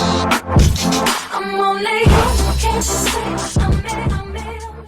I'm only human, can't you see? I'm made of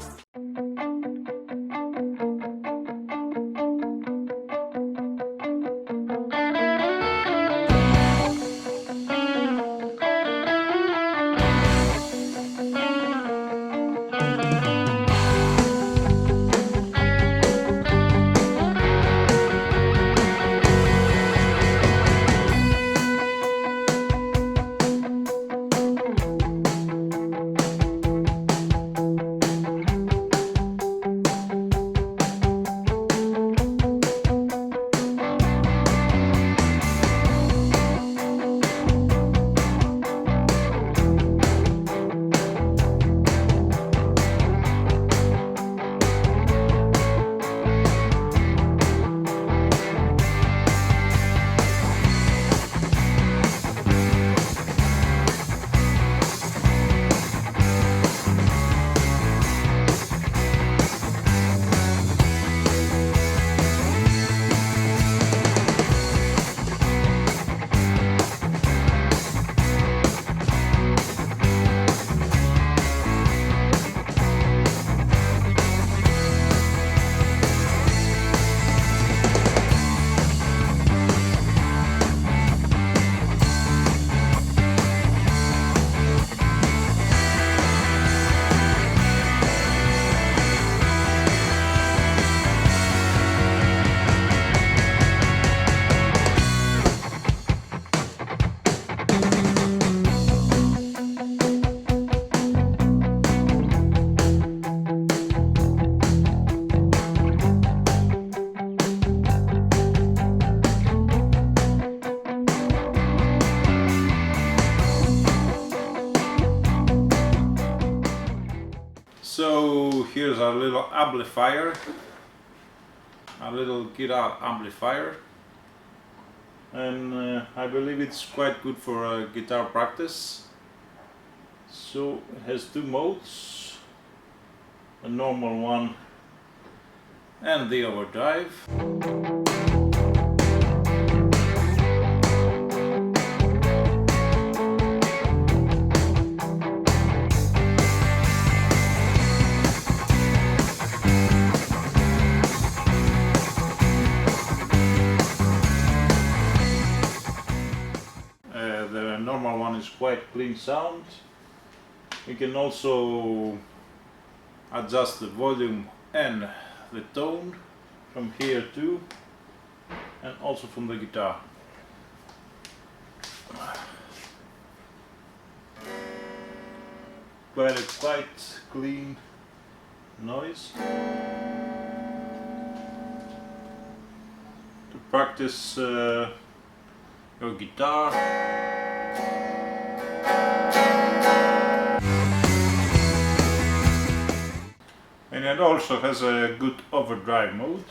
So here's our little amplifier, a little guitar amplifier, and I believe it's quite good for guitar practice. So it has two modes, a normal one and the overdrive. The normal one is quite clean sound. We can also adjust the volume and the tone from here too, and also from the guitar. But a quite clean noise. To practice your guitar. And it also has a good overdrive mode.